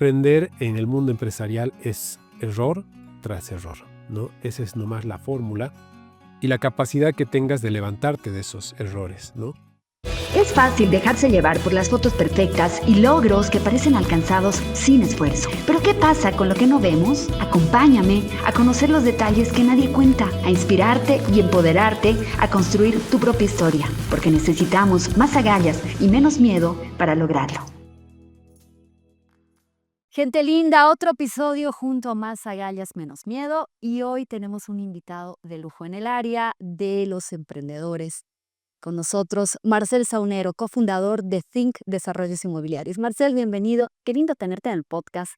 emprender en el mundo empresarial es error tras error, ¿no? Esa es nomás la fórmula y la capacidad que tengas de levantarte de esos errores, ¿no? Es fácil dejarse llevar por las fotos perfectas y logros que parecen alcanzados sin esfuerzo. Pero ¿qué pasa con lo que no vemos? Acompáñame a conocer los detalles que nadie cuenta, a inspirarte y empoderarte a construir tu propia historia, porque necesitamos más agallas y menos miedo para lograrlo. Gente linda, otro episodio junto a Más Agallas Menos Miedo, y hoy tenemos un invitado de lujo en el área de los emprendedores. Con nosotros, Marcel Saunero, cofundador de Think Desarrollos Inmobiliarios. Marcel, bienvenido. Qué lindo tenerte en el podcast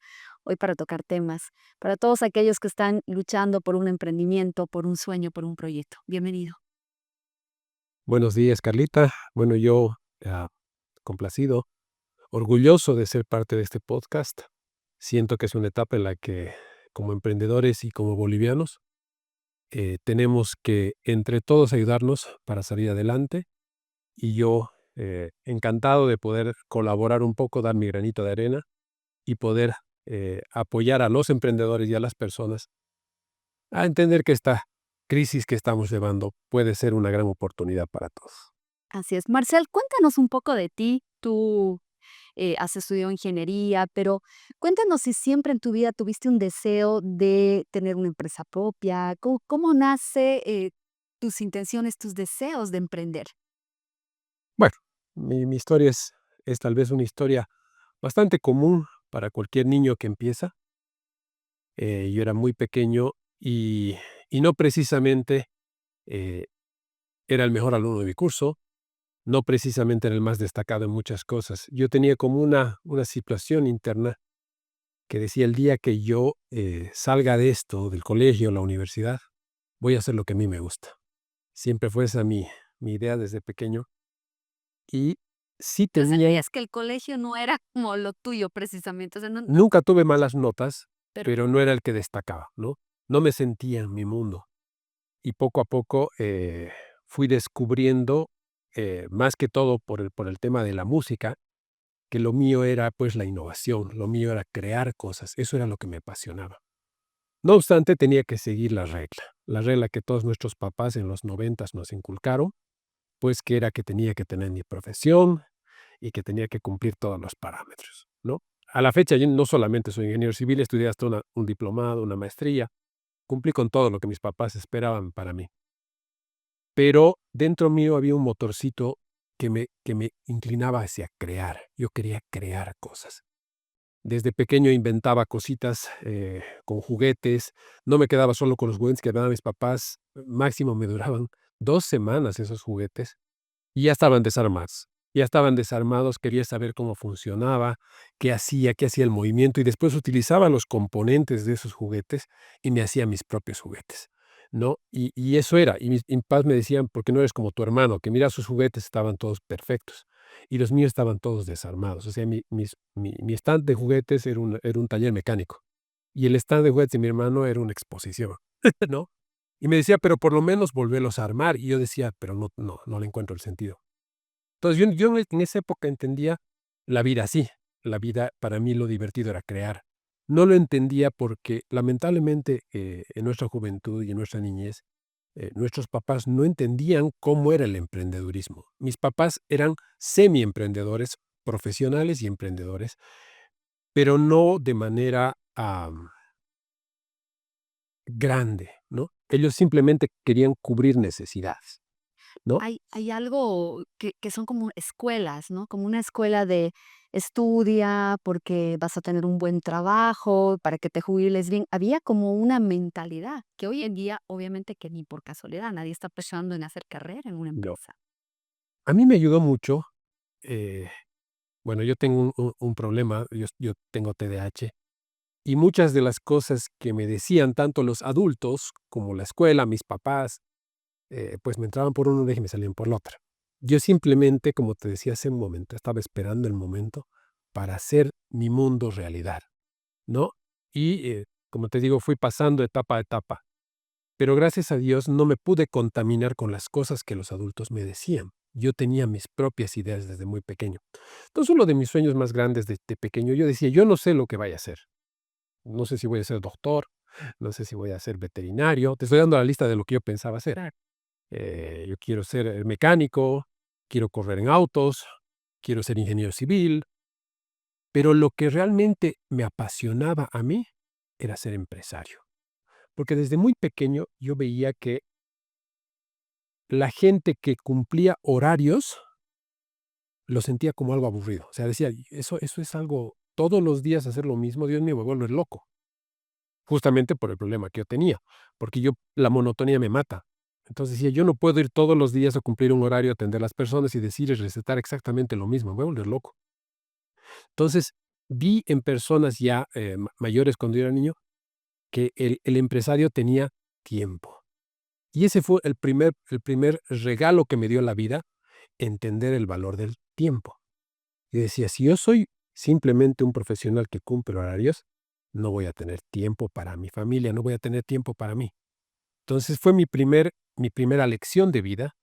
hoy para tocar temas, para todos aquellos que están luchando por un emprendimiento, por un sueño, por un proyecto. Bienvenido. Buenos días, Carlita. Bueno, yo complacido, orgulloso de ser parte de este podcast. Siento que es una etapa en la que, como emprendedores y como bolivianos, tenemos que entre todos ayudarnos para salir adelante. Y yo encantado de poder colaborar un poco, dar mi granito de arena y poder apoyar a los emprendedores y a las personas a entender que esta crisis que estamos llevando puede ser una gran oportunidad para todos. Así es. Marcel, cuéntanos un poco de ti. Tú has estudiado ingeniería, pero cuéntanos si siempre en tu vida tuviste un deseo de tener una empresa propia. ¿Cómo nace tus intenciones, tus deseos de emprender? Bueno, mi historia es tal vez una historia bastante común para cualquier niño que empieza. Yo era muy pequeño y no precisamente eh, era el mejor alumno de mi curso, no precisamente era el más destacado en muchas cosas. Yo tenía como una situación interna que decía: el día que yo salga de esto, del colegio, la universidad, voy a hacer lo que a mí me gusta. Siempre fue esa mi idea desde pequeño. Y sí O sea, tenía, es que el colegio no era como lo tuyo precisamente. O sea, no, nunca tuve malas notas, pero pero no era el que destacaba, ¿no? No me sentía en mi mundo. Y poco a poco fui descubriendo, más que todo por el tema de la música, que lo mío era pues la innovación, lo mío era crear cosas, eso era lo que me apasionaba. No obstante, tenía que seguir la regla que todos nuestros papás en los 90 nos inculcaron, pues que era que tenía que tener mi profesión y que tenía que cumplir todos los parámetros, ¿no? A la fecha yo no solamente soy ingeniero civil, estudié hasta un diplomado, una maestría, cumplí con todo lo que mis papás esperaban para mí. Pero dentro mío había un motorcito que me inclinaba hacia crear. Yo quería crear cosas. Desde pequeño inventaba cositas con juguetes. No me quedaba solo con los juguetes que me daban mis papás. Máximo me duraban 2 semanas esos juguetes y ya estaban desarmados. Ya estaban desarmados, quería saber cómo funcionaba, qué hacía el movimiento, y después utilizaba los componentes de esos juguetes y me hacía mis propios juguetes, ¿no? Y eso era. Y mis papás me decían: "¿Por qué no eres como tu hermano? Que mira, sus juguetes estaban todos perfectos y los míos estaban todos desarmados". O sea, mi stand de juguetes era un taller mecánico y el stand de juguetes de mi hermano era una exposición, ¿no? Y me decía: "Pero por lo menos volverlos a armar". Y yo decía: "Pero no le encuentro el sentido". Entonces, yo en esa época entendía la vida así. La vida, para mí, lo divertido era crear. No lo entendía porque, lamentablemente, en nuestra juventud y en nuestra niñez, nuestros papás no entendían cómo era el emprendedurismo. Mis papás eran semiemprendedores, profesionales y emprendedores, pero no de manera, grande, ¿no? Ellos simplemente querían cubrir necesidades, ¿no? hay algo que son como escuelas, ¿no? Como una escuela de estudia porque vas a tener un buen trabajo, para que te jubiles bien. Había como una mentalidad que hoy en día, obviamente que ni por casualidad, nadie está pensando en hacer carrera en una No. empresa. A mí me ayudó mucho. eh, Bueno, yo tengo un problema, yo tengo TDAH, y muchas de las cosas que me decían tanto los adultos como la escuela, mis papás, pues me entraban por una oreja y me salían por la otra. Yo simplemente, como te decía hace un momento, estaba esperando el momento para hacer mi mundo realidad, ¿no? Y, como te digo, fui pasando etapa a etapa. Pero gracias a Dios no me pude contaminar con las cosas que los adultos me decían. Yo tenía mis propias ideas desde muy pequeño. Entonces, uno de mis sueños más grandes de pequeño, yo decía, yo no sé lo que vaya a hacer. No sé si voy a ser doctor, no sé si voy a ser veterinario. Te estoy dando la lista de lo que yo pensaba hacer. Claro. Yo quiero ser mecánico, quiero correr en autos, quiero ser ingeniero civil, pero lo que realmente me apasionaba a mí era ser empresario. Porque desde muy pequeño yo veía que la gente que cumplía horarios lo sentía como algo aburrido. O sea, decía, eso es algo, todos los días hacer lo mismo, Dios mío, me vuelvo loco. Justamente por el problema que yo tenía, porque la monotonía me mata. Entonces decía, yo no puedo ir todos los días a cumplir un horario, atender a las personas y decir y recetar exactamente lo mismo, me voy a volver loco. Entonces, vi en personas ya mayores cuando yo era niño que el empresario tenía tiempo. Y ese fue el primer regalo que me dio la vida, entender el valor del tiempo. Y decía, si yo soy simplemente un profesional que cumple horarios, no voy a tener tiempo para mi familia, no voy a tener tiempo para mí. Entonces fue mi primera lección de vida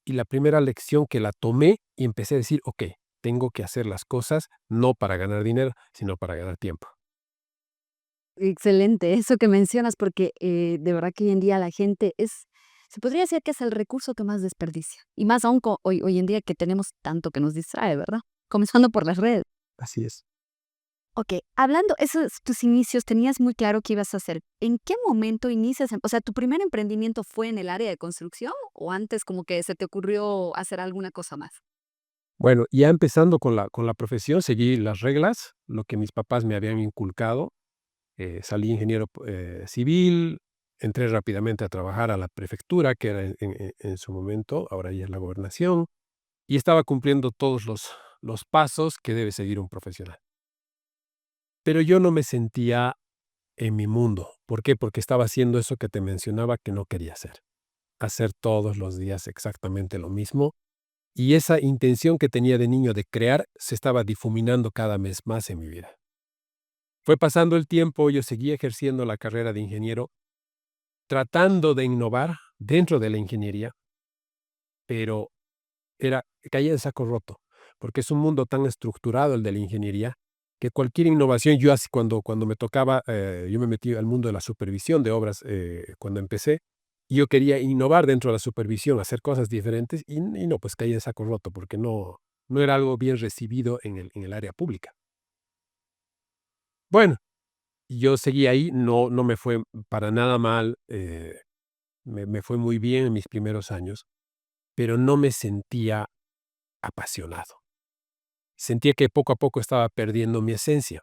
y la primera lección que la tomé y empecé a decir, ok, tengo que hacer las cosas no para ganar dinero, sino para ganar tiempo. Excelente, eso que mencionas, porque de verdad que hoy en día la gente se podría decir que es el recurso que más desperdicia. Y más aún hoy en día que tenemos tanto que nos distrae, ¿verdad? Comenzando por las redes. Así es. Ok, hablando, esos tus inicios, tenías muy claro qué ibas a hacer. ¿En qué momento inicias? O sea, ¿tu primer emprendimiento fue en el área de construcción o antes como que se te ocurrió hacer alguna cosa más? Bueno, ya empezando con la profesión, seguí las reglas, lo que mis papás me habían inculcado. Salí ingeniero civil, entré rápidamente a trabajar a la prefectura, que era en su momento, ahora ya es la gobernación, y estaba cumpliendo todos los pasos que debe seguir un profesional. Pero yo no me sentía en mi mundo. ¿Por qué? Porque estaba haciendo eso que te mencionaba que no quería hacer todos los días exactamente lo mismo. Y esa intención que tenía de niño de crear se estaba difuminando cada vez más en mi vida. Fue pasando el tiempo, yo seguía ejerciendo la carrera de ingeniero, tratando de innovar dentro de la ingeniería, pero caía en saco roto, porque es un mundo tan estructurado el de la ingeniería, que cualquier innovación, yo así cuando me tocaba, yo me metí al mundo de la supervisión de obras cuando empecé, y yo quería innovar dentro de la supervisión, hacer cosas diferentes, y no, pues caía en saco roto, porque no era algo bien recibido en el área pública. Bueno, yo seguí ahí, no me fue para nada mal, me fue muy bien en mis primeros años, pero no me sentía apasionado. Sentía que poco a poco estaba perdiendo mi esencia.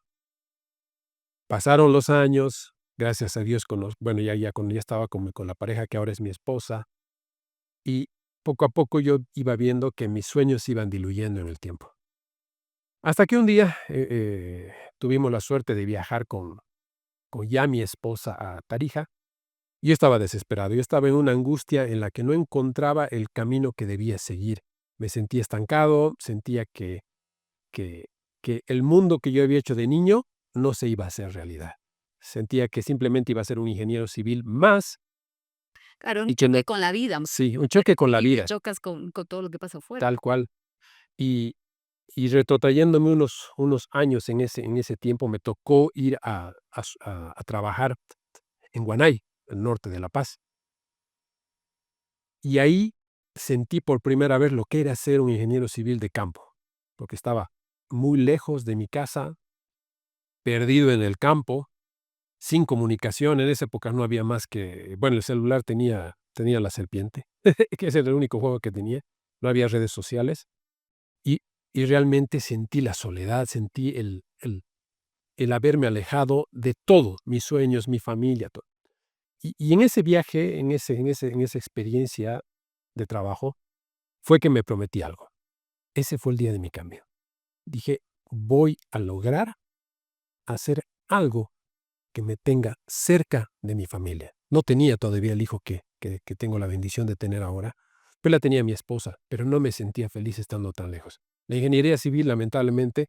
Pasaron los años, gracias a Dios, bueno, ya cuando ya estaba con la pareja que ahora es mi esposa, y poco a poco yo iba viendo que mis sueños se iban diluyendo en el tiempo. Hasta que un día tuvimos la suerte de viajar con ya mi esposa a Tarija. Yo estaba desesperado, yo estaba en una angustia en la que no encontraba el camino que debía seguir. Me sentía estancado, sentía que, que el mundo que yo había hecho de niño no se iba a hacer realidad. Sentía que simplemente iba a ser un ingeniero civil más Claro, un y que choque con la vida. sí, un choque con la Y te vida, chocas con todo lo que pasa afuera. tal cual. Y, y retrotrayéndome unos años en ese tiempo, me tocó ir a trabajar en Guanay, el norte de La Paz. Y ahí sentí por primera vez lo que era ser un ingeniero civil de campo, porque estaba muy lejos de mi casa, perdido en el campo, sin comunicación. En esa época no había más que, bueno, el celular tenía la serpiente, que ese era el único juego que tenía. No había redes sociales. Y, y realmente sentí la soledad, sentí el haberme alejado de todo, mis sueños, mi familia, todo. Y en ese viaje, en esa experiencia de trabajo, fue que me prometí algo. Ese fue el día de mi cambio. Dije, voy a lograr hacer algo que me tenga cerca de mi familia. No tenía todavía el hijo que tengo la bendición de tener ahora, pero la tenía mi esposa, pero no me sentía feliz estando tan lejos. La ingeniería civil, lamentablemente,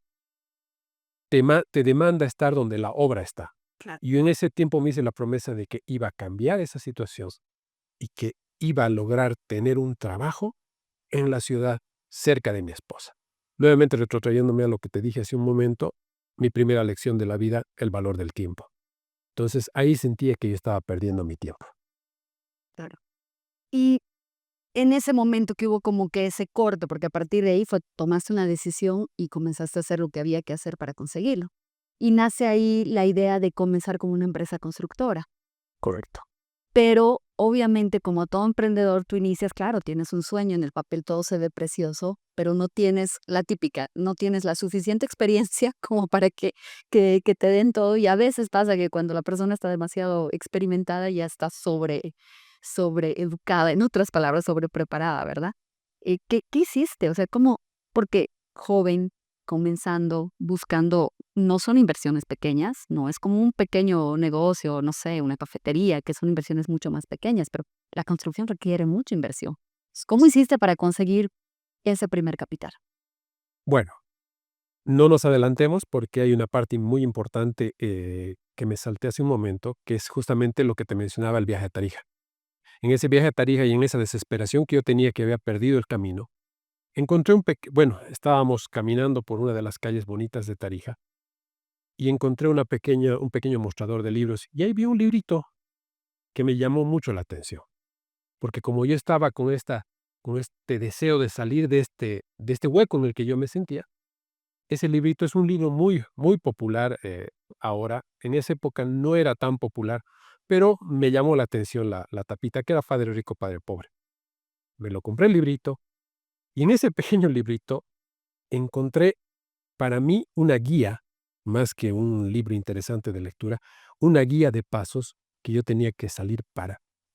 te demanda estar donde la obra está. Claro. Y yo en ese tiempo me hice la promesa de que iba a cambiar esa situación y que iba a lograr tener un trabajo en la ciudad cerca de mi esposa. Nuevamente retrotrayéndome a lo que te dije hace un momento, mi primera lección de la vida, el valor del tiempo. Entonces ahí sentía que yo estaba perdiendo mi tiempo. Claro. Y en ese momento que hubo como que ese corte, porque a partir de ahí tomaste una decisión y comenzaste a hacer lo que había que hacer para conseguirlo. Y nace ahí la idea de comenzar con una empresa constructora. Correcto. Pero obviamente como todo emprendedor tú inicias, claro, tienes un sueño, en el papel todo se ve precioso, pero no tienes la típica, no tienes la suficiente experiencia como para que te den todo. Y a veces pasa que cuando la persona está demasiado experimentada ya está sobreeducada, en otras palabras, sobrepreparada, ¿verdad? ¿Qué hiciste? O sea, ¿cómo? Porque joven, comenzando, buscando, no son inversiones pequeñas, no es como un pequeño negocio, no sé, una cafetería, que son inversiones mucho más pequeñas, pero la construcción requiere mucha inversión. ¿Cómo hiciste para conseguir ese primer capital? Bueno, no nos adelantemos porque hay una parte muy importante que me salté hace un momento, que es justamente lo que te mencionaba, el viaje a Tarija. En ese viaje a Tarija y en esa desesperación que yo tenía, que había perdido el camino, encontré estábamos caminando por una de las calles bonitas de Tarija y encontré un pequeño mostrador de libros y ahí vi un librito que me llamó mucho la atención, porque como yo estaba con este deseo de salir de este hueco en el que yo me sentía, ese librito es un libro muy, muy popular ahora. En esa época no era tan popular, pero me llamó la atención la tapita, que era Padre Rico, Padre Pobre. Me lo compré el librito y en ese pequeño librito encontré para mí una guía, más que un libro interesante de lectura, una guía de pasos que yo tenía que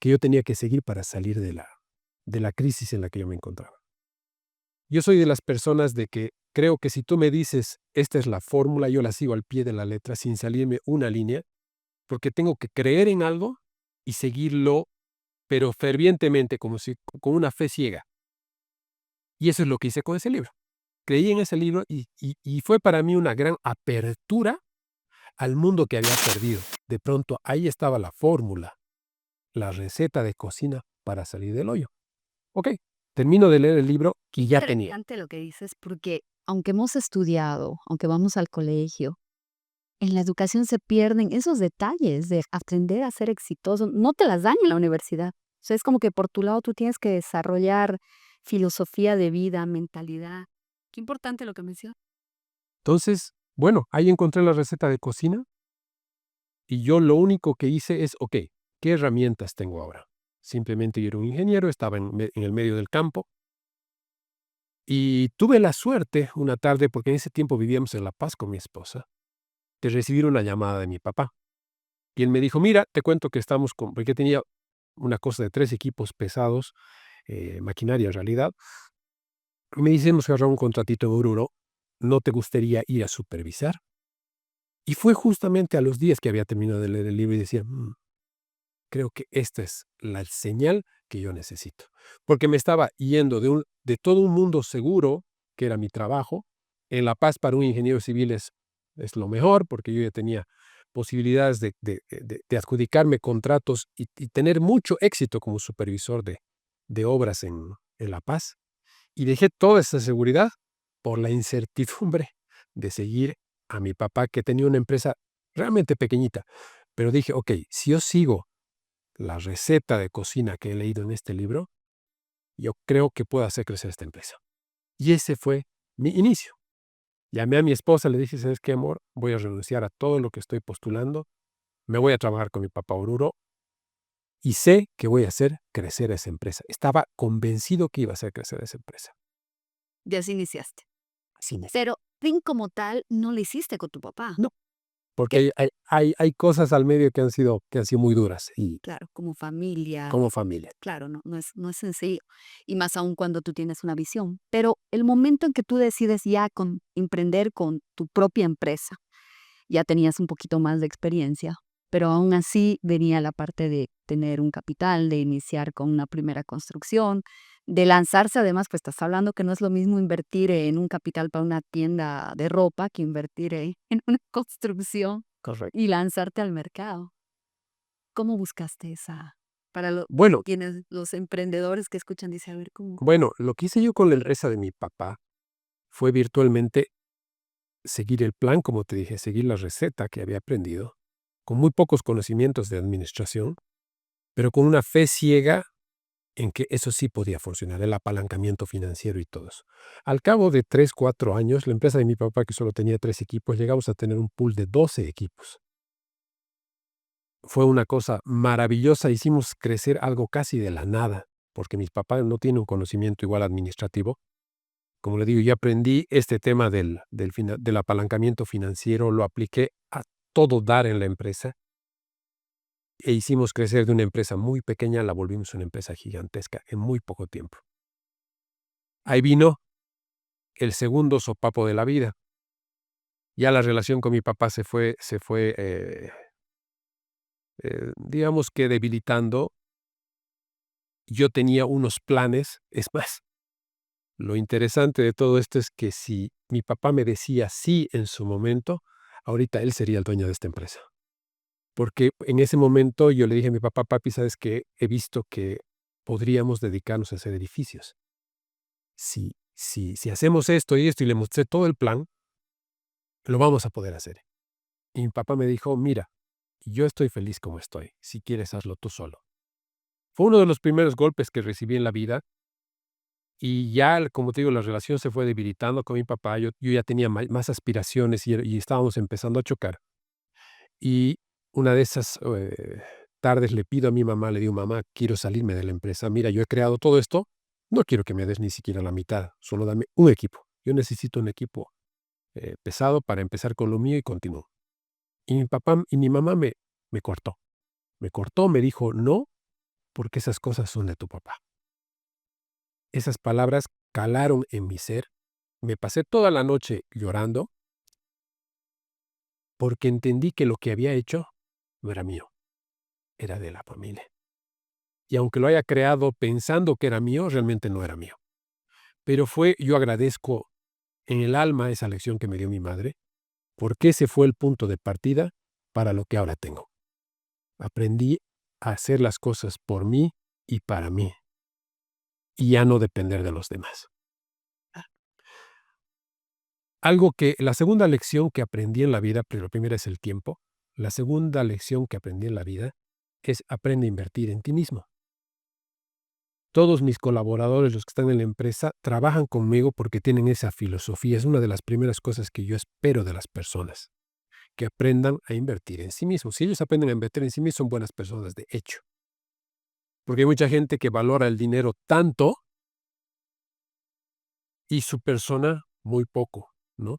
que yo tenía que seguir para salir de la crisis en la que yo me encontraba. Yo soy de las personas de que creo que si tú me dices, esta es la fórmula, yo la sigo al pie de la letra sin salirme una línea, porque tengo que creer en algo y seguirlo, pero fervientemente, con una fe ciega. Y eso es lo que hice con ese libro. Creí en ese libro y fue para mí una gran apertura al mundo que había perdido. De pronto ahí estaba la fórmula, la receta de cocina para salir del hoyo. Ok, termino de leer el libro que ya tenía. Interesante lo que dices, porque aunque hemos estudiado, aunque vamos al colegio, en la educación se pierden esos detalles de aprender a ser exitoso. No te las dan en la universidad. O sea, es como que por tu lado tú tienes que desarrollar filosofía de vida, mentalidad. Qué importante lo que mencionas. Entonces, bueno, ahí encontré la receta de cocina y yo lo único que hice es, ok, ¿qué herramientas tengo ahora? Simplemente yo era un ingeniero, estaba en el medio del campo y tuve la suerte una tarde, porque en ese tiempo vivíamos en La Paz con mi esposa, de recibir una llamada de mi papá. Y él me dijo, mira, te cuento que porque tenía una cosa de 3 equipos pesados, maquinaria en realidad, y me dice, hemos agarrado un contratito en Oruro, ¿no te gustaría ir a supervisar? Y fue justamente a los días que había terminado de leer el libro y decía, creo que esta es la señal que yo necesito. Porque me estaba yendo de todo un mundo seguro, que era mi trabajo. En La Paz para un ingeniero civil es lo mejor, porque yo ya tenía posibilidades de adjudicarme contratos y tener mucho éxito como supervisor de obras en La Paz. Y dejé toda esa seguridad por la incertidumbre de seguir a mi papá, que tenía una empresa realmente pequeñita. Pero dije, ok, si yo sigo la receta de cocina que he leído en este libro, yo creo que puedo hacer crecer esta empresa. Y ese fue mi inicio. Llamé a mi esposa, le dije, ¿sabes qué, amor? Voy a renunciar a todo lo que estoy postulando, me voy a trabajar con mi papá Oruro y sé que voy a hacer crecer esa empresa. Estaba convencido que iba a hacer crecer esa empresa. Ya así iniciaste. Así me. Pero fin como tal no lo hiciste con tu papá. No, ¿Qué? porque hay cosas al medio que han sido muy duras y Claro, como familia. como familia. Claro, no es sencillo. Y más aún cuando tú tienes una visión. Pero el momento en que tú decides ya emprender con tu propia empresa, ya tenías un poquito más de experiencia, pero aún así venía la parte de tener un capital, de iniciar con una primera construcción, de lanzarse además, pues estás hablando que no es lo mismo invertir en un capital para una tienda de ropa que invertir en una construcción Correcto. y lanzarte al mercado. ¿Cómo buscaste esa? Para Bueno, quienes, los emprendedores que escuchan, dice, a ver cómo. bueno, lo que hice yo con la empresa de mi papá fue virtualmente seguir el plan, como te dije, seguir la receta que había aprendido, con muy pocos conocimientos de administración, pero con una fe ciega en que eso sí podía funcionar, el apalancamiento financiero y todo eso. Al cabo de 3, 4 años, la empresa de mi papá, que solo tenía 3 equipos, llegamos a tener un pool de 12 equipos. Fue una cosa maravillosa, hicimos crecer algo casi de la nada, porque mi papá no tiene un conocimiento igual administrativo. Como le digo, yo aprendí este tema del apalancamiento financiero, lo apliqué a todo dar en la empresa e hicimos crecer de una empresa muy pequeña, la volvimos una empresa gigantesca en muy poco tiempo. Ahí vino el segundo sopapo de la vida. Ya la relación con mi papá se fue, digamos que debilitando. Yo tenía unos planes, es más, lo interesante de todo esto es que si mi papá me decía sí en su momento, ahorita él sería el dueño de esta empresa. Porque en ese momento yo le dije a mi papá: "Papi, ¿sabes qué? He visto que podríamos dedicarnos a hacer edificios. Si hacemos esto y esto", y le mostré todo el plan, "lo vamos a poder hacer". Y mi papá me dijo: "Mira, yo estoy feliz como estoy. Si quieres, hazlo tú solo". Fue uno de los primeros golpes que recibí en la vida y ya, como te digo, la relación se fue debilitando con mi papá. Yo ya tenía más aspiraciones y estábamos empezando a chocar. Y una de esas tardes le pido a mi mamá, le digo: "Mamá, quiero salirme de la empresa. Mira, yo he creado todo esto, no quiero que me des ni siquiera la mitad, solo dame un equipo. Yo necesito un equipo pesado para empezar con lo mío y continúo". Y mi papá y mi mamá me cortó. Me cortó, me dijo: "No, porque esas cosas son de tu papá". Esas palabras calaron en mi ser. Me pasé toda la noche llorando porque entendí que lo que había hecho no era mío, era de la familia. Y aunque lo haya creado pensando que era mío, realmente no era mío. Pero yo agradezco en el alma esa lección que me dio mi madre, porque ese fue el punto de partida para lo que ahora tengo. Aprendí a hacer las cosas por mí y para mí, y ya no depender de los demás. La segunda lección que aprendí en la vida, pero la primera es el tiempo, la segunda lección que aprendí en la vida es aprende a invertir en ti mismo. Todos mis colaboradores, los que están en la empresa, trabajan conmigo porque tienen esa filosofía. Es una de las primeras cosas que yo espero de las personas, que aprendan a invertir en sí mismos. Si ellos aprenden a invertir en sí mismos, son buenas personas de hecho. Porque hay mucha gente que valora el dinero tanto y su persona muy poco, ¿no?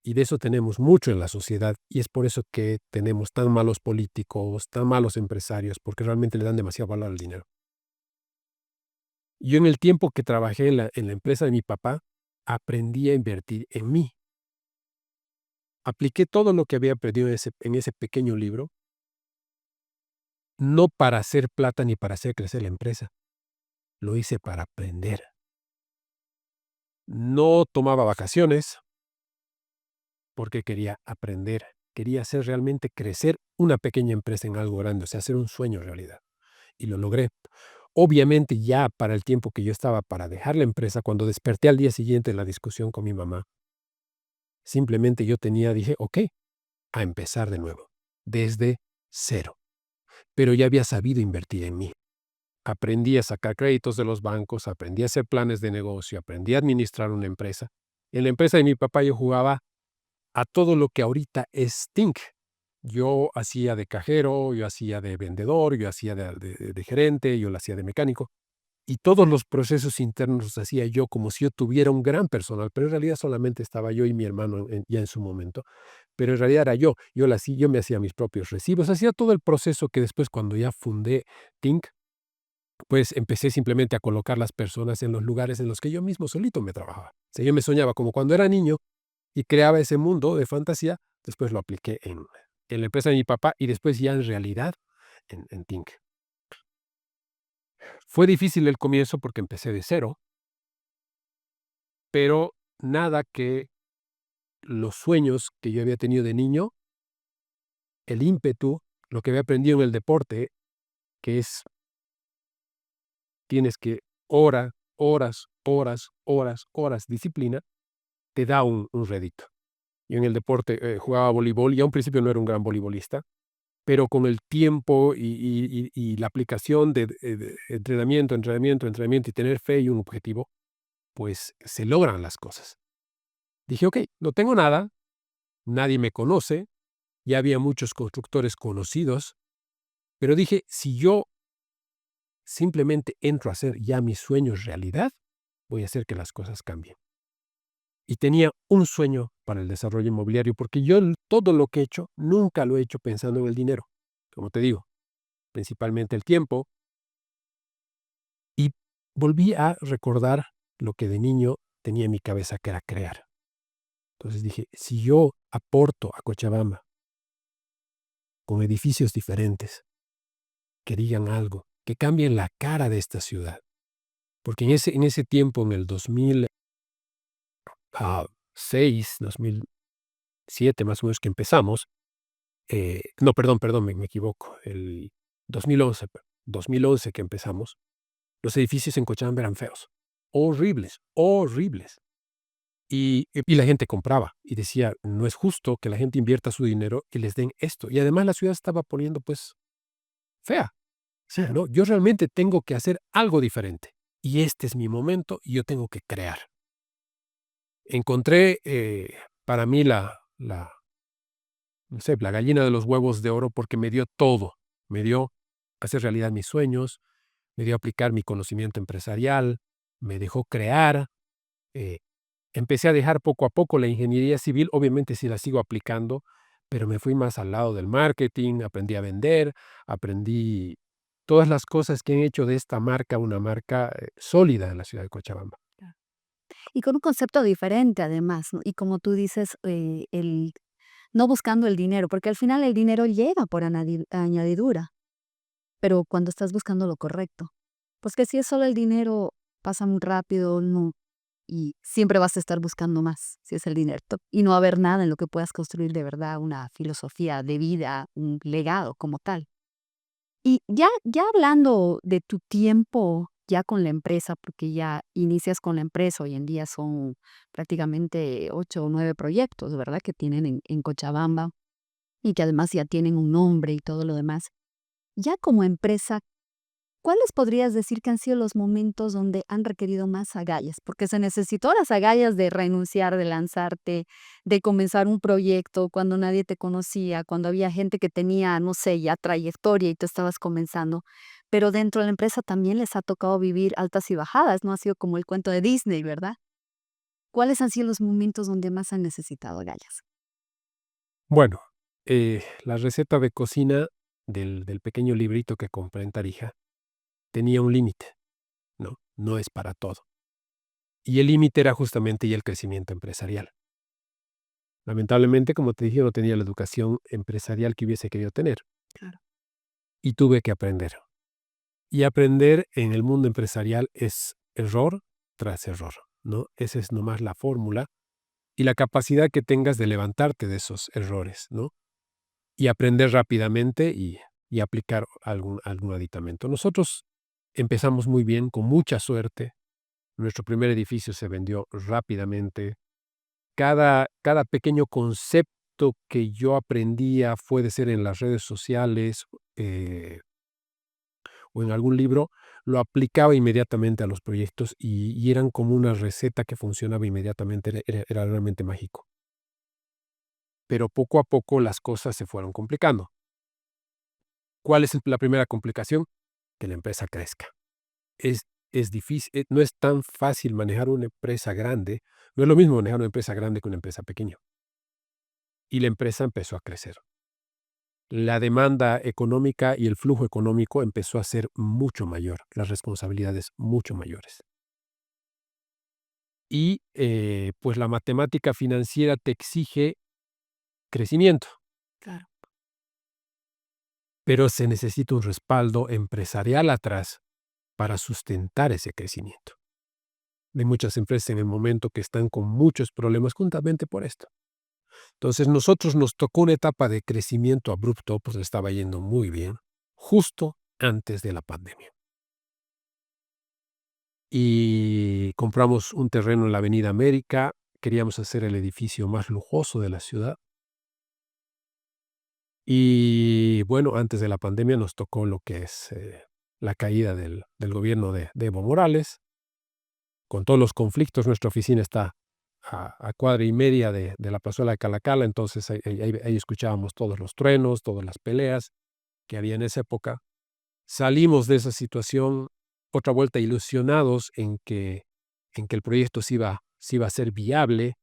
Y de eso tenemos mucho en la sociedad y es por eso que tenemos tan malos políticos, tan malos empresarios, porque realmente le dan demasiado valor al dinero. Yo en el tiempo que trabajé en la empresa de mi papá, aprendí a invertir en mí. Apliqué todo lo que había aprendido en ese pequeño libro, no para hacer plata ni para hacer crecer la empresa, lo hice para aprender. No tomaba vacaciones porque quería aprender, quería hacer realmente crecer una pequeña empresa en algo grande, o sea, hacer un sueño realidad. Y lo logré. Obviamente ya para el tiempo que yo estaba para dejar la empresa, cuando desperté al día siguiente de la discusión con mi mamá, simplemente dije: "Ok, a empezar de nuevo, desde cero". Pero ya había sabido invertir en mí. Aprendí a sacar créditos de los bancos, aprendí a hacer planes de negocio, aprendí a administrar una empresa. En la empresa de mi papá yo jugaba a todo lo que ahorita es Tink. Yo hacía de cajero, yo hacía de vendedor, yo hacía de gerente, yo lo hacía de mecánico. Y todos los procesos internos los hacía yo como si yo tuviera un gran personal, pero en realidad solamente estaba yo y mi hermano ya en su momento. Pero en realidad era yo. Yo me hacía mis propios recibos, hacía todo el proceso que después cuando ya fundé Tink, pues empecé simplemente a colocar las personas en los lugares en los que yo mismo solito me trabajaba. O sea, yo me soñaba como cuando era niño y creaba ese mundo de fantasía, después lo apliqué en la empresa de mi papá y después ya en realidad en Tink. Fue difícil el comienzo porque empecé de cero, pero nada que los sueños que yo había tenido de niño, el ímpetu, lo que había aprendido en el deporte, que es tienes que horas, disciplina, te da un rédito. Yo en el deporte jugaba voleibol y a un principio no era un gran voleibolista, pero con el tiempo y la aplicación de entrenamiento y tener fe y un objetivo, pues se logran las cosas. Dije, ok, no tengo nada, nadie me conoce, ya había muchos constructores conocidos, pero dije, si yo simplemente entro a hacer ya mis sueños realidad, voy a hacer que las cosas cambien. Y tenía un sueño para el desarrollo inmobiliario, porque yo todo lo que he hecho, nunca lo he hecho pensando en el dinero, como te digo, principalmente el tiempo. Y volví a recordar lo que de niño tenía en mi cabeza, que era crear. Entonces dije, si yo aporto a Cochabamba con edificios diferentes, que digan algo, que cambien la cara de esta ciudad, porque en ese tiempo, en el 2006, 2007 más o menos que empezamos, no, perdón, me equivoco, el 2011 que empezamos, los edificios en Cochabamba eran feos, horribles, horribles. Y la gente compraba y decía, no es justo que la gente invierta su dinero y les den esto. Y además la ciudad estaba poniendo pues fea. Sí, ¿no? Yo realmente tengo que hacer algo diferente. Y este es mi momento y yo tengo que crear. Encontré para mí no sé, la gallina de los huevos de oro, porque me dio todo. Me dio hacer realidad mis sueños, me dio aplicar mi conocimiento empresarial, me dejó crear. eh, Empecé a dejar poco a poco la ingeniería civil, obviamente sí la sigo aplicando, pero me fui más al lado del marketing, aprendí a vender, aprendí todas las cosas que han hecho de esta marca una marca sólida en la ciudad de Cochabamba. Claro. Y con un concepto diferente además, ¿no? Y como tú dices, el no buscando el dinero, porque al final el dinero llega por añadidura, pero cuando estás buscando lo correcto. Pues que si es solo el dinero, pasa muy rápido, no, y siempre vas a estar buscando más, si es el dinero, y no va a haber nada en lo que puedas construir de verdad una filosofía de vida, un legado como tal. Y ya hablando de tu tiempo ya con la empresa, porque ya inicias con la empresa, hoy en día son prácticamente 8 o 9 proyectos, ¿verdad?, que tienen en Cochabamba y que además ya tienen un nombre y todo lo demás. Ya como empresa, ¿cuáles podrías decir que han sido los momentos donde han requerido más agallas? Porque se necesitó las agallas de renunciar, de lanzarte, de comenzar un proyecto cuando nadie te conocía, cuando había gente que tenía, no sé, ya trayectoria y tú estabas comenzando. Pero dentro de la empresa también les ha tocado vivir altas y bajadas, no ha sido como el cuento de Disney, ¿verdad? ¿Cuáles han sido los momentos donde más han necesitado agallas? Bueno, la receta de cocina del pequeño librito que compré en Tarija tenía un límite, ¿no? No es para todo. Y el límite era justamente ya el crecimiento empresarial. Lamentablemente, como te dije, no tenía la educación empresarial que hubiese querido tener. Claro. Y tuve que aprender. Y aprender en el mundo empresarial es error tras error, ¿no? Esa es nomás la fórmula y la capacidad que tengas de levantarte de esos errores, ¿no? Y aprender rápidamente y aplicar algún aditamento. Nosotros empezamos muy bien, con mucha suerte. Nuestro primer edificio se vendió rápidamente. Cada pequeño concepto que yo aprendía, puede ser en las redes sociales o en algún libro, lo aplicaba inmediatamente a los proyectos y eran como una receta que funcionaba inmediatamente, era realmente mágico. Pero poco a poco las cosas se fueron complicando. ¿Cuál es la primera complicación? Que la empresa crezca. Es, es difícil, no es tan fácil manejar una empresa grande, no es lo mismo manejar una empresa grande que una empresa pequeña. Y la empresa empezó a crecer. La demanda económica y el flujo económico empezó a ser mucho mayor, las responsabilidades mucho mayores. Y pues la matemática financiera te exige crecimiento, Claro. pero se necesita un respaldo empresarial atrás para sustentar ese crecimiento. Hay muchas empresas en el momento que están con muchos problemas juntamente por esto. Entonces nosotros nos tocó una etapa de crecimiento abrupto, pues le estaba yendo muy bien, justo antes de la pandemia. y compramos un terreno en la Avenida América. Queríamos hacer el edificio más lujoso de la ciudad. Y bueno, antes de la pandemia nos tocó lo que es la caída del gobierno de Evo Morales. Con todos los conflictos, nuestra oficina está a cuadra y media de la plazuela de Calacala, entonces ahí escuchábamos todos los truenos, todas las peleas que había en esa época. Salimos de esa situación otra vuelta ilusionados en que el proyecto se iba a ser viable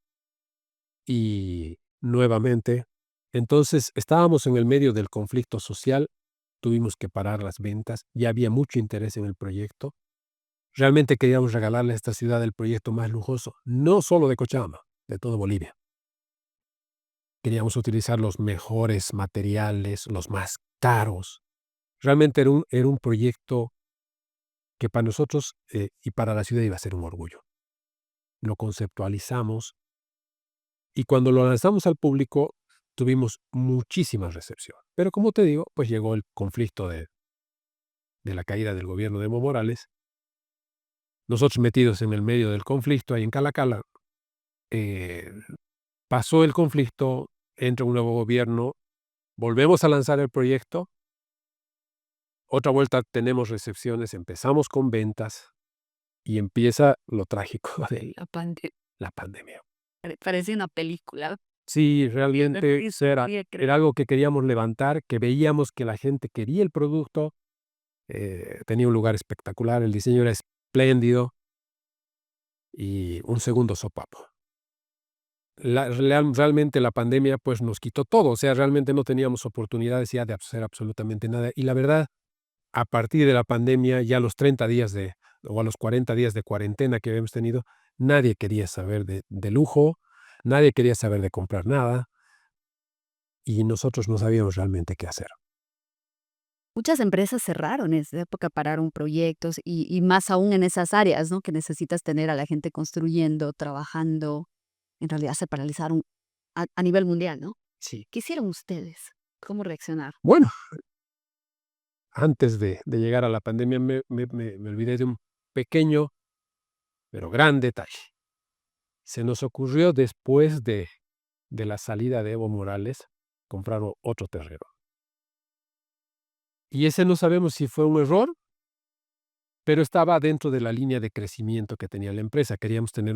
y nuevamente. Entonces estábamos en el medio del conflicto social, tuvimos que parar las ventas, ya había mucho interés en el proyecto. Realmente queríamos regalarle a esta ciudad el proyecto más lujoso, no solo de Cochabamba, de toda Bolivia. Queríamos utilizar los mejores materiales, los más caros. Realmente era un proyecto que para nosotros y para la ciudad iba a ser un orgullo. Lo conceptualizamos y cuando lo lanzamos al público tuvimos muchísima recepción. Pero como te digo, pues llegó el conflicto de la caída del gobierno de Evo Morales. Nosotros metidos en el medio del conflicto ahí en Calacala, pasó el conflicto, entra un nuevo gobierno, volvemos a lanzar el proyecto, otra vuelta tenemos recepciones, empezamos con ventas y empieza lo trágico de La pandemia. la pandemia. Parece una película. Sí, realmente Triste, era podría creer. era algo que queríamos levantar, que veíamos que la gente quería el producto, tenía un lugar espectacular, el diseño era espléndido y un segundo sopapo. Realmente la pandemia pues nos quitó todo, o sea, realmente no teníamos oportunidades ya de hacer absolutamente nada. Y la verdad, a partir de la pandemia, ya a los 30 días o a los 40 días de cuarentena que habíamos tenido, nadie quería saber de lujo, nadie quería saber de comprar nada y nosotros no sabíamos realmente qué hacer. Muchas empresas cerraron en esa época, pararon proyectos y más aún en esas áreas, ¿no? Que necesitas tener a la gente construyendo, trabajando. En realidad se paralizaron a nivel mundial, ¿no? Sí. ¿Qué hicieron ustedes? ¿Cómo reaccionar? Bueno, antes de llegar a la pandemia me olvidé de un pequeño, pero gran detalle. Se nos ocurrió después de la salida de Evo Morales comprar otro terreno. Y ese no sabemos si fue un error, pero estaba dentro de la línea de crecimiento que tenía la empresa. Queríamos tener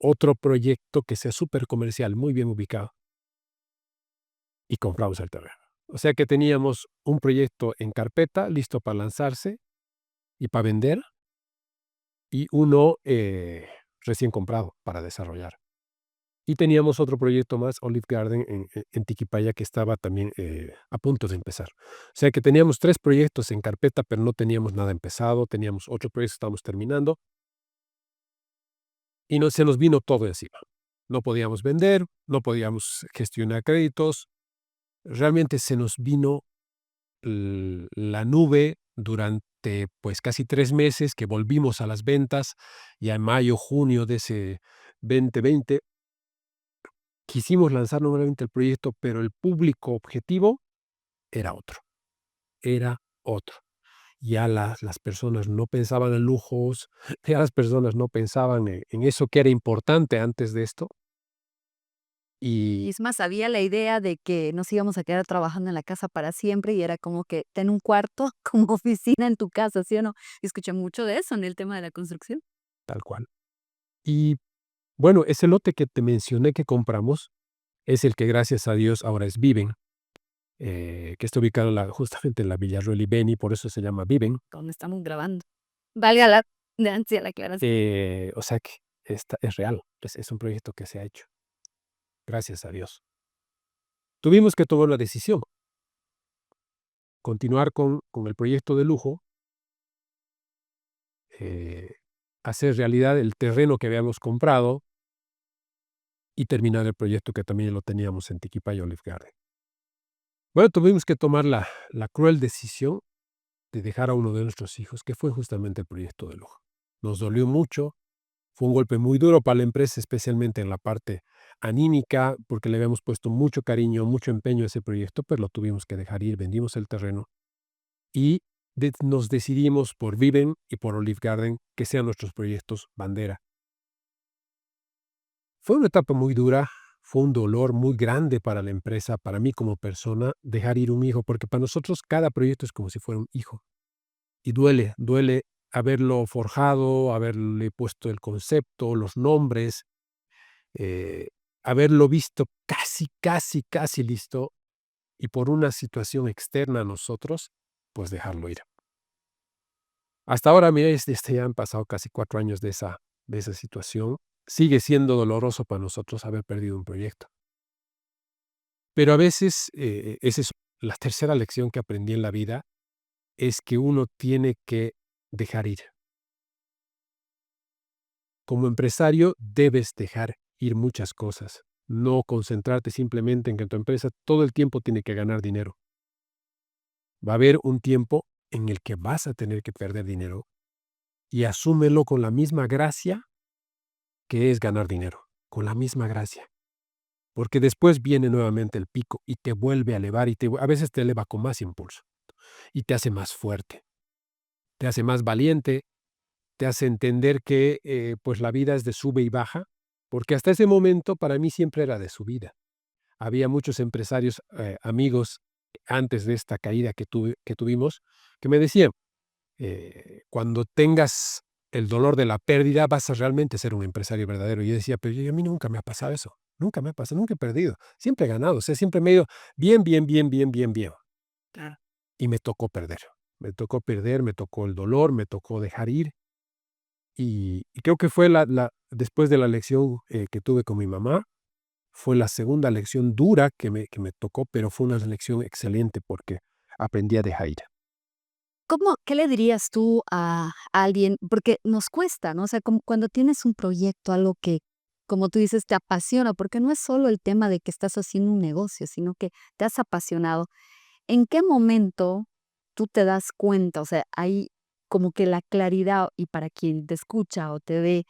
otro proyecto que sea súper comercial, muy bien ubicado. Y compramos el terreno. O sea que teníamos un proyecto en carpeta, listo para lanzarse y para vender, y uno recién comprado para desarrollar. Y teníamos otro proyecto más, Olive Garden, en Tiquipaya, que estaba también a punto de empezar. O sea que teníamos 3 proyectos en carpeta, pero no teníamos nada empezado, teníamos otro proyecto que estábamos terminando, y se nos vino todo encima. No podíamos vender, no podíamos gestionar créditos. Realmente se nos vino la nube durante pues casi 3 meses que volvimos a las ventas, ya en mayo, junio de ese 2020. Quisimos lanzar nuevamente el proyecto, pero el público objetivo era otro, era otro. Ya las personas no pensaban en lujos, ya las personas no pensaban en eso que era importante antes de esto. Y Y es más, había la idea de que nos íbamos a quedar trabajando en la casa para siempre y era como que ten un cuarto como oficina en tu casa, ¿sí o no? Escuché mucho de eso en el tema de la construcción. tal cual. Y bueno, ese lote que te mencioné que compramos es el que gracias a Dios ahora es Viven, que está ubicado justamente en la Villarroel y Beni, por eso se llama Viven. Donde estamos grabando. Valga la redundancia, la aclaración. O sea que es real, es un proyecto que se ha hecho, gracias a Dios. Tuvimos que tomar una decisión, continuar con el proyecto de lujo, hacer realidad el terreno que habíamos comprado y terminar el proyecto que también lo teníamos en Tiquipaya Olive Garden. Bueno, tuvimos que tomar la cruel decisión de dejar a uno de nuestros hijos, que fue justamente el proyecto de lujo. Nos dolió mucho, fue un golpe muy duro para la empresa, especialmente en la parte anímica, porque le habíamos puesto mucho cariño, mucho empeño a ese proyecto, pero lo tuvimos que dejar ir, vendimos el terreno y nos decidimos por Viven y por Olive Garden que sean nuestros proyectos bandera. Fue una etapa muy dura, fue un dolor muy grande para la empresa, para mí como persona, dejar ir un hijo, porque para nosotros cada proyecto es como si fuera un hijo. Y duele haberlo forjado, haberle puesto el concepto, los nombres, haberlo visto casi listo, y por una situación externa a nosotros, pues dejarlo ir. Hasta ahora, mira, ya han pasado casi 4 años de esa situación. Sigue siendo doloroso para nosotros haber perdido un proyecto. Pero a veces, esa es la tercera lección que aprendí en la vida, es que uno tiene que dejar ir. Como empresario debes dejar ir muchas cosas, no concentrarte simplemente en que tu empresa todo el tiempo tiene que ganar dinero. Va a haber un tiempo en el que vas a tener que perder dinero y asúmelo con la misma gracia que es ganar dinero, con la misma gracia. Porque después viene nuevamente el pico y te vuelve a elevar y a veces te eleva con más impulso y te hace más fuerte, te hace más valiente, te hace entender que pues la vida es de sube y baja, porque hasta ese momento para mí siempre era de subida. Había muchos empresarios, amigos, antes de esta caída que tuvimos, que me decían, cuando tengas el dolor de la pérdida, vas a realmente ser un empresario verdadero. Y yo decía, pero a mí nunca me ha pasado eso, nunca me ha pasado, nunca he perdido, siempre he ganado, o sea, siempre me he ido bien. Claro. Y me tocó perder, me tocó el dolor, me tocó dejar ir. Y creo que fue después de la lección que tuve con mi mamá, fue la segunda lección dura que me tocó, pero fue una lección excelente porque aprendí a dejar ir. ¿Qué le dirías tú a alguien? Porque nos cuesta, ¿no? O sea, como cuando tienes un proyecto, algo que, como tú dices, te apasiona, porque no es solo el tema de que estás haciendo un negocio, sino que te has apasionado. ¿En qué momento tú te das cuenta? O sea, hay como que la claridad, y para quien te escucha o te ve,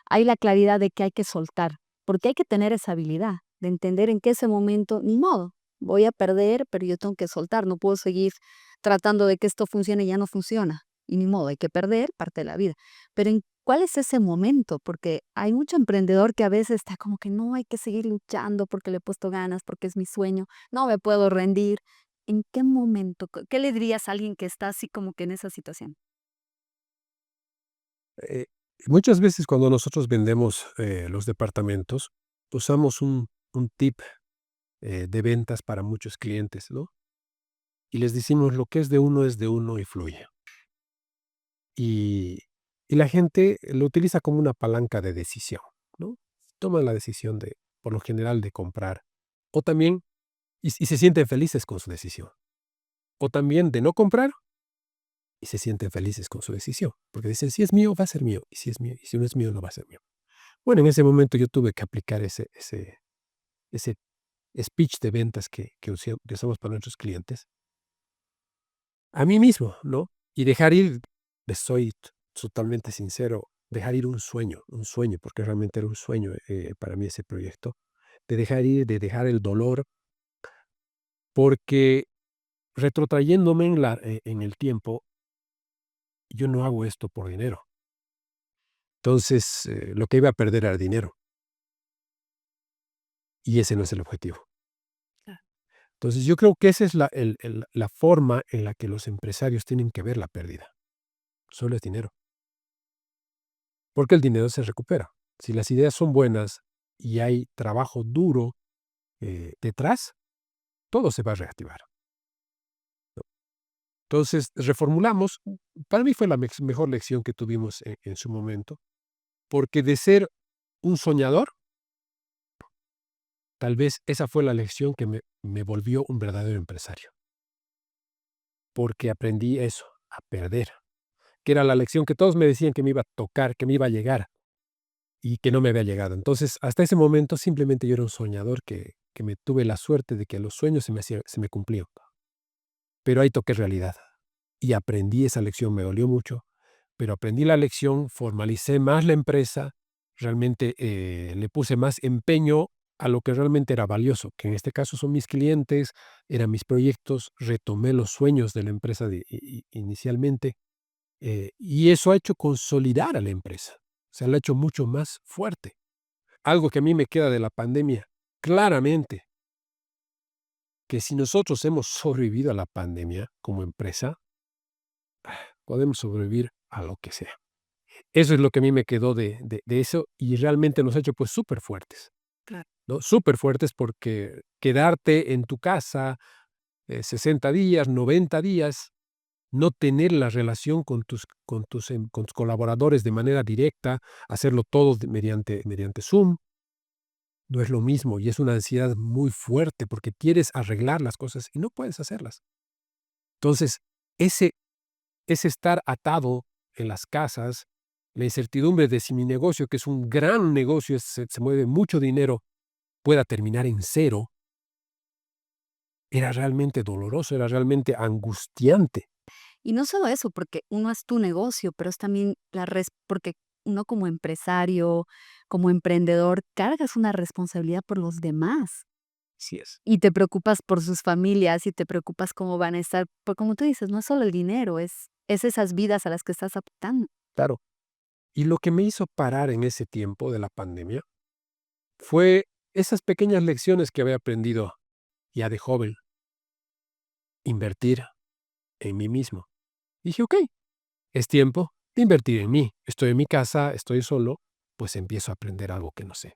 hay la claridad de que hay que soltar, porque hay que tener esa habilidad de entender en que ese momento, ni modo, voy a perder, pero yo tengo que soltar, no puedo seguir tratando de que esto funcione y ya no funciona. Y ni modo, hay que perder, parte de la vida. Pero ¿cuál es ese momento? Porque hay mucho emprendedor que a veces está como que no, hay que seguir luchando porque le he puesto ganas, porque es mi sueño, no me puedo rendir. ¿En qué momento? ¿Qué le dirías a alguien que está así como que en esa situación? Eh, Muchas veces cuando nosotros vendemos los departamentos, usamos un tip de ventas para muchos clientes, ¿no? Y les decimos, lo que es de uno y fluye. Y, y la gente lo utiliza como una palanca de decisión, ¿no? Toma la decisión por lo general, de comprar. O también, y se sienten felices con su decisión. O también de no comprar y se sienten felices con su decisión. Porque dicen, si es mío, va a ser mío. Y si es mío, y si no es mío, no va a ser mío. Bueno, en ese momento yo tuve que aplicar ese speech de ventas que usamos para nuestros clientes a mí mismo, ¿no? Y dejar ir, soy totalmente sincero, dejar ir un sueño, porque realmente era un sueño para mí ese proyecto, de dejar ir, de dejar el dolor, porque retrotrayéndome en el tiempo, yo no hago esto por dinero. Entonces, lo que iba a perder era dinero, y ese no es el objetivo. Claro. Entonces, yo creo que esa es la forma en la que los empresarios tienen que ver la pérdida. Solo es dinero. Porque el dinero se recupera. Si las ideas son buenas y hay trabajo duro detrás, todo se va a reactivar. Entonces, reformulamos. Para mí fue la mejor lección que tuvimos en su momento, porque de ser un soñador, tal vez esa fue la lección que me volvió un verdadero empresario. Porque aprendí eso, a perder, que era la lección que todos me decían que me iba a tocar, que me iba a llegar, y que no me había llegado. Entonces, hasta ese momento simplemente yo era un soñador que me tuve la suerte de que los sueños se me cumplían. Pero ahí toqué realidad y aprendí esa lección, me dolió mucho, pero aprendí la lección, formalicé más la empresa, realmente le puse más empeño a lo que realmente era valioso, que en este caso son mis clientes, eran mis proyectos, retomé los sueños de la empresa inicialmente, y eso ha hecho consolidar a la empresa, o sea, la ha hecho mucho más fuerte. Algo que a mí me queda de la pandemia, claramente, que si nosotros hemos sobrevivido a la pandemia como empresa, podemos sobrevivir a lo que sea. Eso es lo que a mí me quedó de eso y realmente nos ha hecho pues súper fuertes, Claro. ¿no? Súper fuertes porque quedarte en tu casa 60 días, 90 días, no tener la relación con tus colaboradores de manera directa, hacerlo todo mediante Zoom, no es lo mismo y es una ansiedad muy fuerte porque quieres arreglar las cosas y no puedes hacerlas. Entonces, ese estar atado en las casas, la incertidumbre de si mi negocio, que es un gran negocio, se mueve mucho dinero, pueda terminar en cero, era realmente doloroso, era realmente angustiante. Y no solo eso, porque uno es tu negocio, pero es también porque uno como empresario, como emprendedor, cargas una responsabilidad por los demás Así es. y te preocupas por sus familias y te preocupas cómo van a estar, porque como tú dices, no es solo el dinero, es esas vidas a las que estás aportando. Claro. Y lo que me hizo parar en ese tiempo de la pandemia fue esas pequeñas lecciones que había aprendido ya de joven, invertir en mí mismo. Dije, ok, es tiempo de invertir en mí. Estoy en mi casa, estoy solo, pues empiezo a aprender algo que no sé.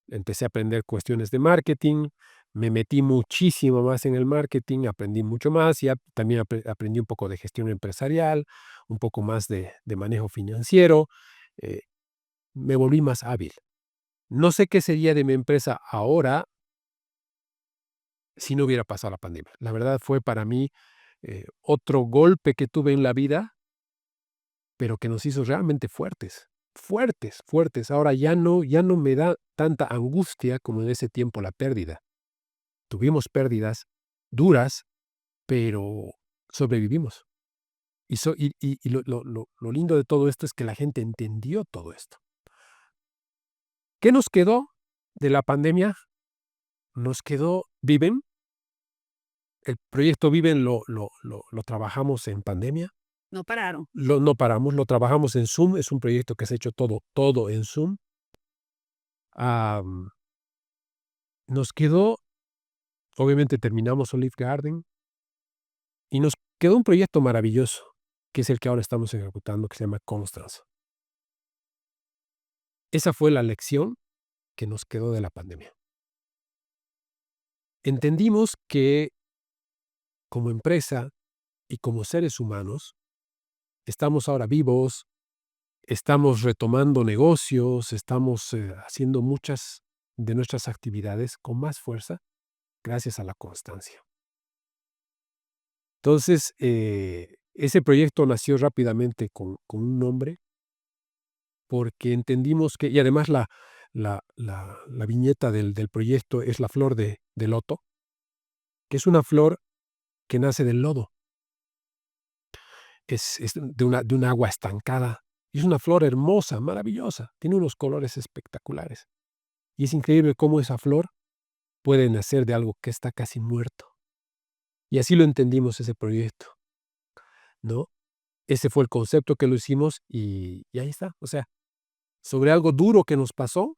Empecé a aprender cuestiones de marketing, me metí muchísimo más en el marketing, aprendí mucho más y también aprendí un poco de gestión empresarial, un poco más de manejo financiero, eh, me volví más hábil. No sé qué sería de mi empresa ahora si no hubiera pasado la pandemia. La verdad fue para mí otro golpe que tuve en la vida, pero que nos hizo realmente fuertes, fuertes, fuertes. Ahora ya no me da tanta angustia como en ese tiempo la pérdida. Tuvimos pérdidas duras, pero sobrevivimos. Y lo lindo de todo esto es que la gente entendió todo esto. ¿Qué nos quedó de la pandemia? Nos quedó Viven. El proyecto Viven lo trabajamos en pandemia. No pararon. No paramos, lo trabajamos en Zoom. Es un proyecto que se ha hecho todo en Zoom. Am, Nos quedó, obviamente terminamos Olive Garden y nos quedó un proyecto maravilloso, que es el que ahora estamos ejecutando, que se llama Constance. Esa fue la lección que nos quedó de la pandemia. Entendimos que como empresa y como seres humanos estamos ahora vivos, estamos retomando negocios, estamos haciendo muchas de nuestras actividades con más fuerza gracias a la constancia. Entonces, ese proyecto nació rápidamente con un nombre porque entendimos que, y además la viñeta del proyecto es la flor de loto, que es una flor que nace del lodo, es de un agua estancada, y es una flor hermosa, maravillosa, tiene unos colores espectaculares. Y es increíble cómo esa flor puede nacer de algo que está casi muerto. Y así lo entendimos ese proyecto, ¿no? Ese fue el concepto que lo hicimos y ahí está. O sea, sobre algo duro que nos pasó,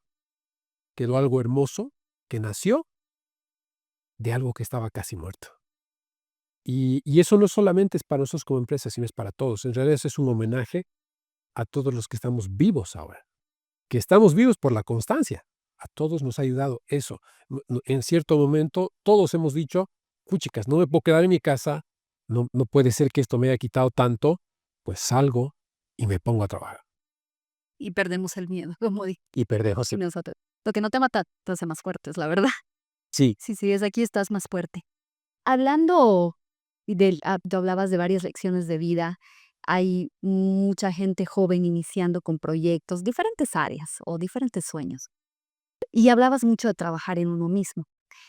quedó algo hermoso que nació de algo que estaba casi muerto. Y eso no solamente es para nosotros como empresa, sino es para todos. En realidad eso es un homenaje a todos los que estamos vivos ahora, que estamos vivos por la constancia. A todos nos ha ayudado eso. En cierto momento todos hemos dicho, puchicas, no me puedo quedar en mi casa, no puede ser que esto me haya quitado tanto, pues salgo y me pongo a trabajar. Y perdemos el miedo, como Y perdemos. nosotros. Lo que no te mata te hace más fuerte, es la verdad. Sí, Si sigues aquí, estás más fuerte. Hablando tú hablabas de varias lecciones de vida. Hay mucha gente joven iniciando con proyectos, diferentes áreas o diferentes sueños. Y hablabas mucho de trabajar en uno mismo.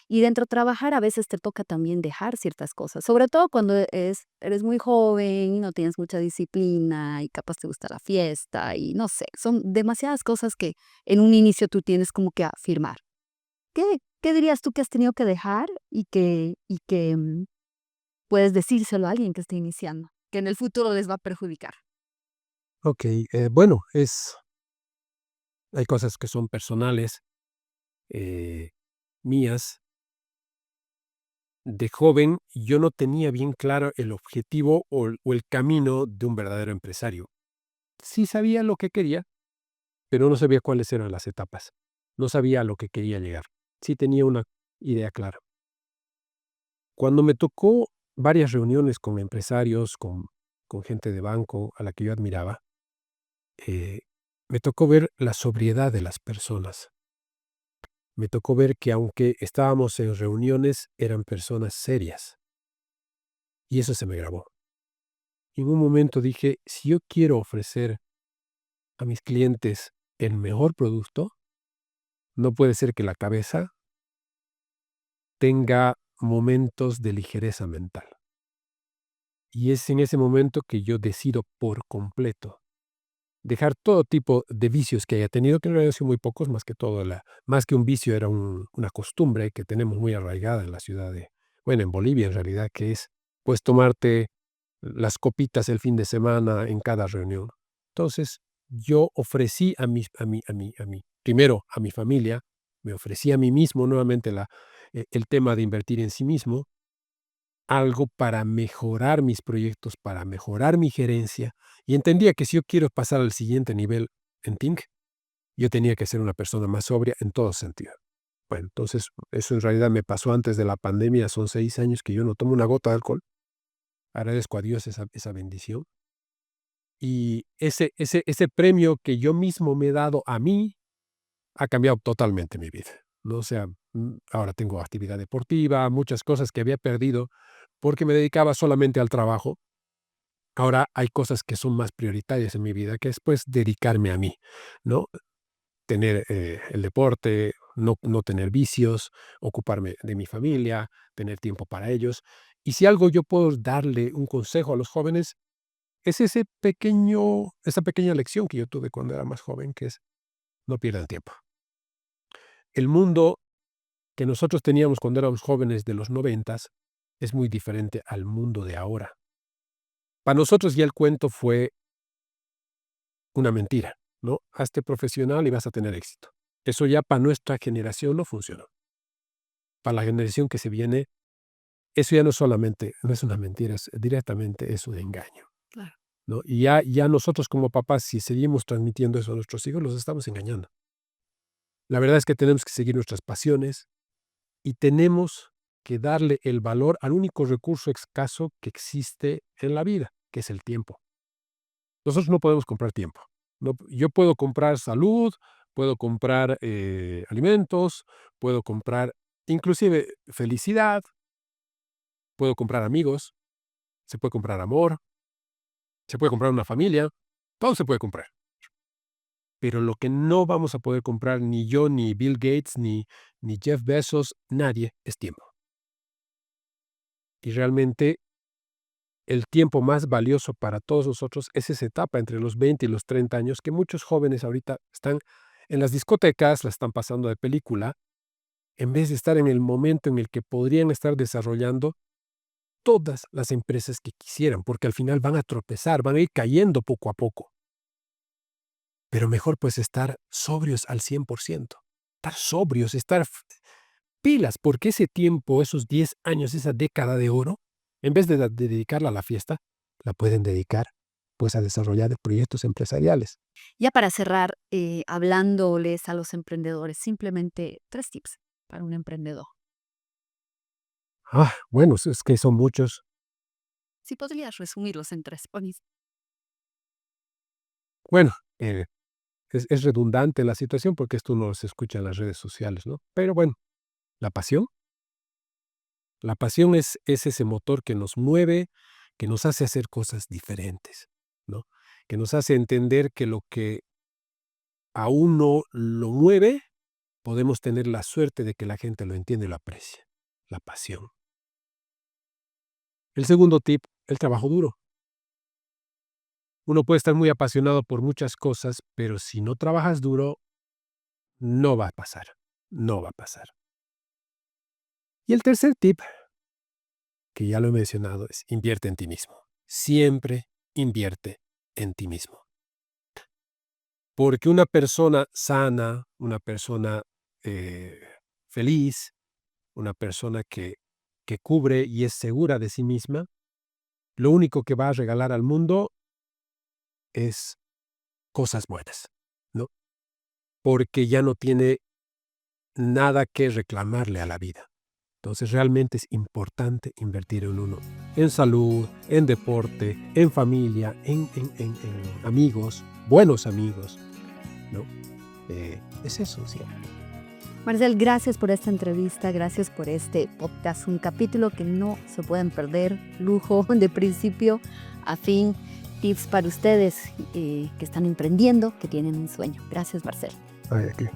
Y dentro de trabajar a veces te toca también dejar ciertas cosas, sobre todo cuando eres muy joven y no tienes mucha disciplina y capaz te gusta la fiesta y no sé, son demasiadas cosas que en un inicio tú tienes como que afirmar. ¿Qué dirías tú que has tenido que dejar y que puedes decírselo a alguien que esté iniciando, que en el futuro les va a perjudicar? Okey, bueno, hay cosas que son personales, eh, mías. De joven, yo no tenía bien claro el objetivo o el camino de un verdadero empresario. Sí sabía lo que quería, pero no sabía cuáles eran las etapas. No sabía a lo que quería llegar. Sí tenía una idea clara. Cuando me tocó varias reuniones con empresarios, con gente de banco a la que yo admiraba, eh, me tocó ver la sobriedad de las personas. Me tocó ver que aunque estábamos en reuniones, eran personas serias. Y eso se me grabó. Y en un momento dije, si yo quiero ofrecer a mis clientes el mejor producto, no puede ser que la cabeza tenga momentos de ligereza mental. Y es en ese momento que yo decido por completo dejar todo tipo de vicios que haya tenido, que en realidad han sido muy pocos, más que todo, más que un vicio, era una costumbre que tenemos muy arraigada en la ciudad bueno, en Bolivia en realidad, que es pues tomarte las copitas el fin de semana en cada reunión. Entonces, yo ofrecí primero a mi familia, me ofrecí a mí mismo nuevamente el tema de invertir en sí mismo, algo para mejorar mis proyectos, para mejorar mi gerencia, y entendía que si yo quiero pasar al siguiente nivel en Think, yo tenía que ser una persona más sobria en todo sentido. Bueno, entonces, eso en realidad me pasó antes de la pandemia, son 6 años que yo no tomo una gota de alcohol. Agradezco a Dios esa bendición. Y ese premio que yo mismo me he dado a mí, ha cambiado totalmente mi vida, ¿no? O sea, ahora tengo actividad deportiva, muchas cosas que había perdido porque me dedicaba solamente al trabajo. Ahora hay cosas que son más prioritarias en mi vida, que es, pues, dedicarme a mí, ¿no? Tener, el deporte, no tener vicios, ocuparme de mi familia, tener tiempo para ellos. Y si algo yo puedo darle un consejo a los jóvenes, es esa pequeña lección que yo tuve cuando era más joven, que es: no pierdan tiempo. El mundo que nosotros teníamos cuando éramos jóvenes de los noventas es muy diferente al mundo de ahora. Para nosotros ya el cuento fue una mentira, ¿no? Hazte profesional y vas a tener éxito. Eso ya para nuestra generación no funcionó. Para la generación que se viene, eso ya no es una mentira, directamente es un engaño, Claro. ¿no? Y ya nosotros como papás, si seguimos transmitiendo eso a nuestros hijos, los estamos engañando. La verdad es que tenemos que seguir nuestras pasiones y tenemos que darle el valor al único recurso escaso que existe en la vida, que es el tiempo. Nosotros no podemos comprar tiempo. No, yo puedo comprar salud, puedo comprar alimentos, puedo comprar inclusive felicidad, puedo comprar amigos, se puede comprar amor, se puede comprar una familia, todo se puede comprar. Pero lo que no vamos a poder comprar ni yo, ni Bill Gates, ni Jeff Bezos, nadie, es tiempo. Y realmente el tiempo más valioso para todos nosotros es esa etapa entre los 20 y los 30 años que muchos jóvenes ahorita están en las discotecas, la están pasando de película, en vez de estar en el momento en el que podrían estar desarrollando todas las empresas que quisieran, porque al final van a tropezar, van a ir cayendo poco a poco. Pero mejor pues estar sobrios al 100%, estar sobrios, pilas, porque ese tiempo, esos 10 años, esa década de oro, en vez de dedicarla a la fiesta, la pueden dedicar pues a desarrollar proyectos empresariales. Ya para cerrar, hablándoles a los emprendedores, simplemente 3 tips para un emprendedor. Bueno, es que son muchos. Si podrías resumirlos en 3, porfis. Bueno, es redundante la situación porque esto no se escucha en las redes sociales, ¿no? Pero bueno, la pasión. La pasión es ese motor que nos mueve, que nos hace hacer cosas diferentes, ¿no? Que nos hace entender que lo que a uno lo mueve, podemos tener la suerte de que la gente lo entiende y lo aprecia. La pasión. El segundo tip, el trabajo duro. Uno puede estar muy apasionado por muchas cosas, pero si no trabajas duro, no va a pasar. No va a pasar. Y el tercer tip, que ya lo he mencionado, es invierte en ti mismo. Siempre invierte en ti mismo. Porque una persona sana, una persona feliz, una persona que cubre y es segura de sí misma, lo único que va a regalar al mundo es cosas buenas, ¿no? Porque ya no tiene nada que reclamarle a la vida. Entonces realmente es importante invertir en uno, en salud, en deporte, en familia, en amigos, buenos amigos, ¿no? Es eso, sí. Marcel, gracias por esta entrevista, gracias por este podcast, un capítulo que no se pueden perder, lujo de principio a fin, tips para ustedes que están emprendiendo, que tienen un sueño. Gracias, Marcel. Ay, aquí.